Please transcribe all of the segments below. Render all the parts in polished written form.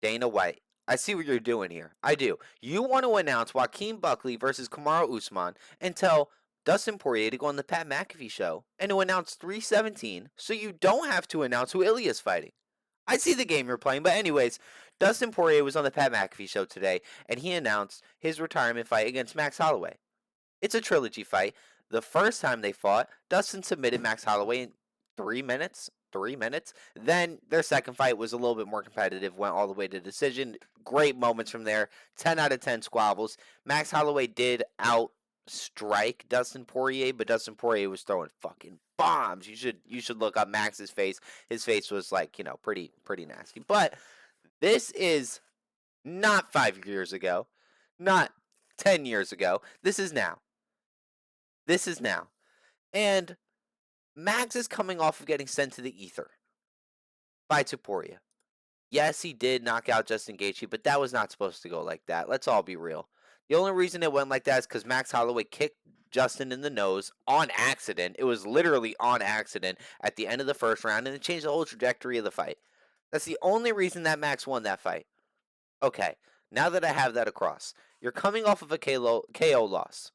Dana White, I see what you're doing here. I do. You want to announce Joaquin Buckley versus Kamaru Usman and tell Dustin Poirier to go on the Pat McAfee show and to announce 317 so you don't have to announce who Ilya's fighting. I see the game you're playing, but anyways, Dustin Poirier was on the Pat McAfee show today and he announced his retirement fight against Max Holloway. It's a trilogy fight. The first time they fought, Dustin submitted Max Holloway in 3 minutes. 3 minutes. Then their second fight was a little bit more competitive, went all the way to decision. Great moments from there. 10 out of 10 squabbles. Max Holloway did outstrike Dustin Poirier, but Dustin Poirier was throwing fucking bombs. You should look up Max's face. His face was like, pretty nasty. But this is not 5 years ago, not 10 years ago. This is now. This is now. And Max is coming off of getting sent to the ether by Topuria. Yes, he did knock out Justin Gaethje, but that was not supposed to go like that. Let's all be real. The only reason it went like that is because Max Holloway kicked Justin in the nose on accident. It was literally on accident at the end of the first round, and it changed the whole trajectory of the fight. That's the only reason that Max won that fight. Okay, now that I have that across, you're coming off of a KO loss.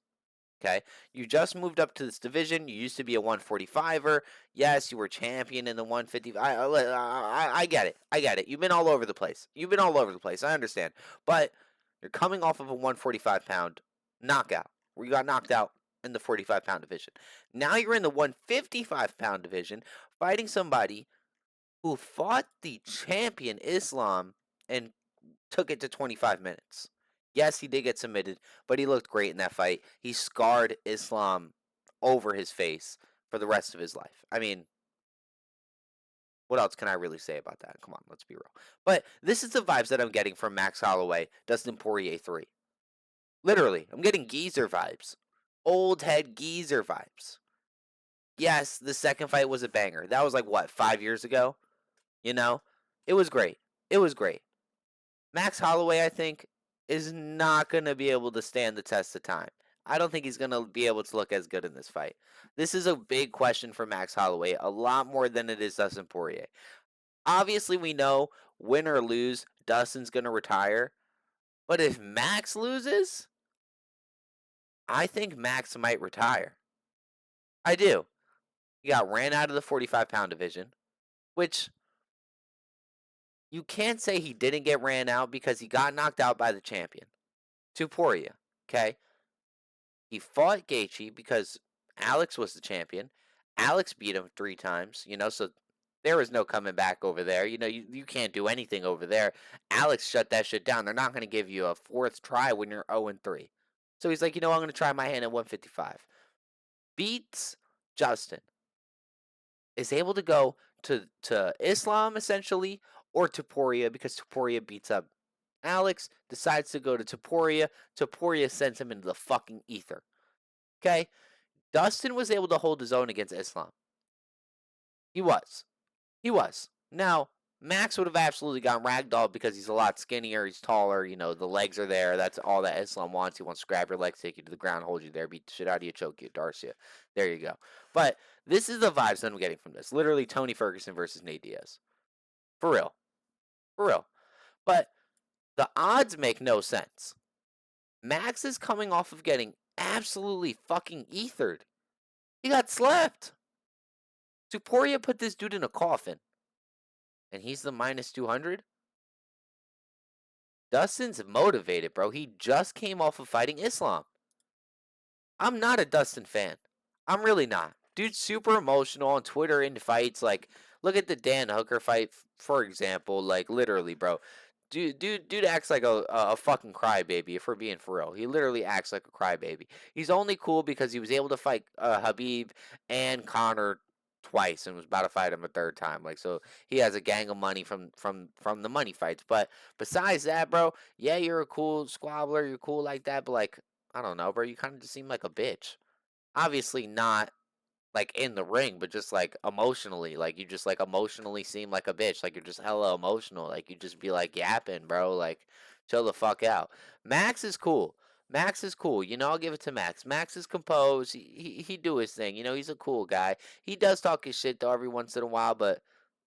Okay, you just moved up to this division. You used to be a 145er. Yes, you were champion in the 150. I get it. I get it. You've been all over the place. You've been all over the place. I understand. But you're coming off of a 145-pound knockout where you got knocked out in the 45-pound division. Now you're in the 155-pound division fighting somebody who fought the champion Islam and took it to 25 minutes. Yes, he did get submitted, but he looked great in that fight. He scarred Islam over his face for the rest of his life. I mean, what else can I really say about that? Come on, let's be real. But this is the vibes that I'm getting from Max Holloway, Dustin Poirier 3. Literally, I'm getting geezer vibes. Old head geezer vibes. Yes, the second fight was a banger. That was like, what, 5 years ago? It was great. It was great. Max Holloway, I think, is not going to be able to stand the test of time. I don't think he's going to be able to look as good in this fight. This is a big question for Max Holloway, a lot more than it is Dustin Poirier. Obviously, we know, win or lose, Dustin's going to retire. But if Max loses, I think Max might retire. I do. He got ran out of the 45-pound division, which you can't say he didn't get ran out because he got knocked out by the champion, Topuria, okay? He fought Gaethje because Alex was the champion. Alex beat him 3 times, so there was no coming back over there. You can't do anything over there. Alex shut that shit down. They're not going to give you a 4th try when you're 0-3. So he's like, I'm going to try my hand at 155. Beats Justin. Is able to go to Islam, essentially, or Topuria, because Topuria beats up Alex, decides to go to Topuria. Topuria sends him into the fucking ether. Okay? Dustin was able to hold his own against Islam. He was. He was. Now, Max would have absolutely gotten ragdolled because he's a lot skinnier, he's taller, the legs are there. That's all that Islam wants. He wants to grab your legs, take you to the ground, hold you there, beat the shit out of you, choke you, Darcia. There you go. But this is the vibes that I'm getting from this. Literally Tony Ferguson versus Nate Diaz. For real. For real. But the odds make no sense. Max is coming off of getting absolutely fucking ethered. He got slept. Topuria put this dude in a coffin. And he's the minus 200? Dustin's motivated, bro. He just came off of fighting Islam. I'm not a Dustin fan. I'm really not. Dude's super emotional on Twitter in fights. Like, look at the Dan Hooker fight, for example. Like, literally, bro. Dude acts like a fucking crybaby, if we're being for real. He literally acts like a crybaby. He's only cool because he was able to fight Habib and Conor twice and was about to fight him a 3rd time. Like, so he has a gang of money from the money fights. But besides that, bro, yeah, you're a cool squabbler. You're cool like that. But, like, I don't know, bro. You kind of just seem like a bitch. Obviously not like in the ring, but just like emotionally, like you just like emotionally seem like a bitch, like you're just hella emotional, like you just be like yapping, bro, like chill the fuck out. Max is cool. Max is cool. I'll give it to Max. Max is composed. He do his thing. He's a cool guy. He does talk his shit though every once in a while, but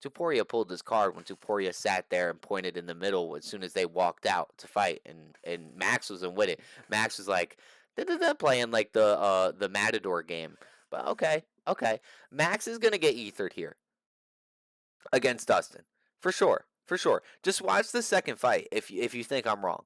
Tuporia pulled his card when Tuporia sat there and pointed in the middle as soon as they walked out to fight, and Max wasn't with it. Max was like, da playing like the Matador game. But okay, okay. Max is gonna get ethered here against Dustin for sure, for sure. Just watch the second fight if you think I'm wrong.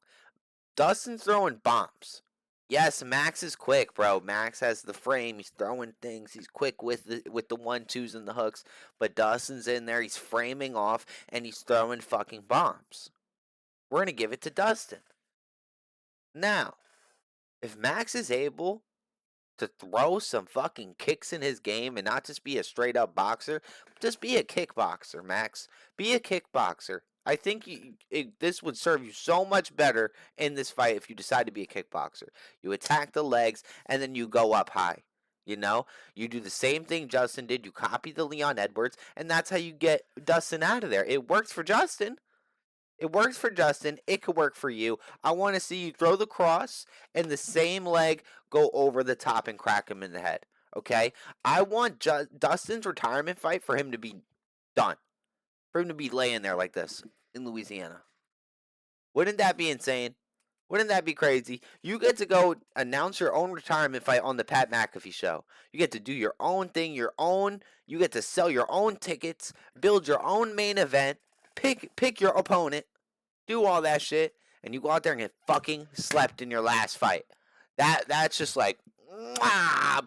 Dustin's throwing bombs. Yes, Max is quick, bro. Max has the frame. He's throwing things. He's quick with the 1-2s and the hooks. But Dustin's in there. He's framing off and he's throwing fucking bombs. We're gonna give it to Dustin. Now, if Max is able to throw some fucking kicks in his game and not just be a straight up boxer, just be a kickboxer, Max. Be a kickboxer. I think this would serve you so much better in this fight if you decide to be a kickboxer. You attack the legs and then you go up high. You know, you do the same thing Justin did. You copy the Leon Edwards, and that's how you get Dustin out of there. It works for Justin. It works for Justin. It could work for you. I want to see you throw the cross and the same leg go over the top and crack him in the head. Okay? I want Dustin's retirement fight for him to be done. For him to be laying there like this in Louisiana. Wouldn't that be insane? Wouldn't that be crazy? You get to go announce your own retirement fight on the Pat McAfee show. You get to do your own thing, you get to sell your own tickets, build your own main event, pick your opponent, do all that shit, and you go out there and get fucking slept in your last fight. That's just like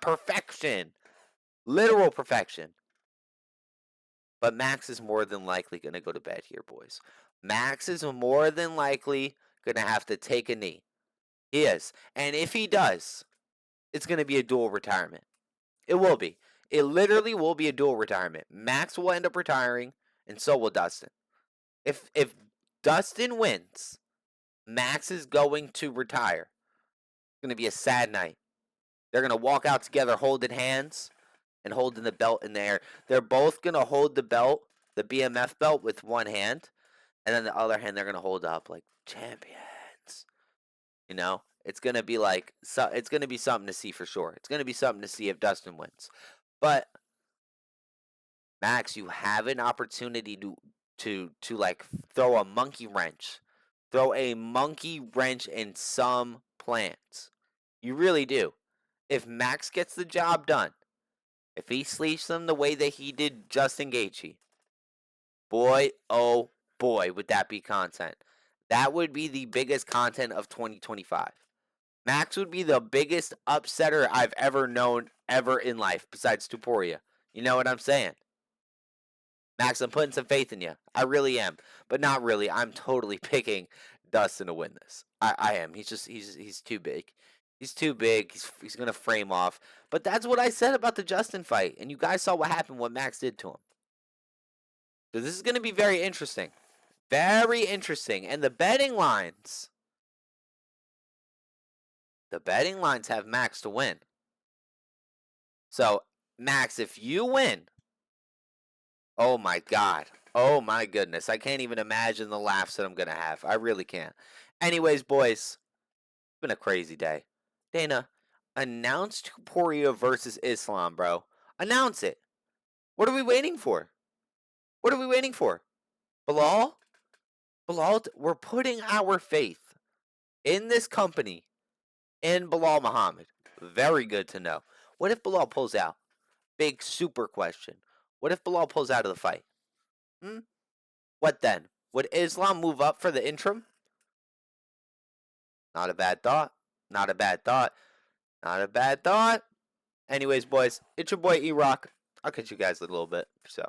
perfection. Literal perfection. But Max is more than likely going to go to bed here, boys. Max is more than likely going to have to take a knee. He is. And if he does, it's going to be a dual retirement. It will be. It literally will be a dual retirement. Max will end up retiring, and so will Dustin. If Dustin wins, Max is going to retire. It's going to be a sad night. They're going to walk out together holding hands and holding the belt in the air. They're both going to hold the belt, the BMF belt, with one hand, and then the other hand they're going to hold up like champions. You know? It's going to be like, it's going to be something to see for sure. It's going to be something to see if Dustin wins. But Max, you have an opportunity to like throw a monkey wrench. Throw a monkey wrench in some plans. You really do. If Max gets the job done, if he sleeps them the way that he did Justin Gaethje, boy, oh boy, would that be content. That would be the biggest content of 2025. Max would be the biggest upsetter I've ever known ever in life, besides Tuporia. You know what I'm saying? Max, I'm putting some faith in you. I really am. But not really. I'm totally picking Dustin to win this. I am. He's too big. He's too big. He's going to frame off. But that's what I said about the Justin fight. And you guys saw what happened, what Max did to him. So this is going to be very interesting. Very interesting. And the betting lines have Max to win. So, Max, if you win, oh my God. Oh my goodness. I can't even imagine the laughs that I'm going to have. I really can't. Anyways, boys, it's been a crazy day. Dana, announce Tuporia versus Islam, bro. Announce it. What are we waiting for? What are we waiting for? Bilal? Bilal, we're putting our faith in this company in Bilal Muhammad. Very good to know. What if Bilal pulls out? Big super question. What if Bilal pulls out of the fight? What then? Would Islam move up for the interim? Not a bad thought. Not a bad thought. Not a bad thought. Anyways, boys, it's your boy E-Rock. I'll catch you guys in a little bit. So.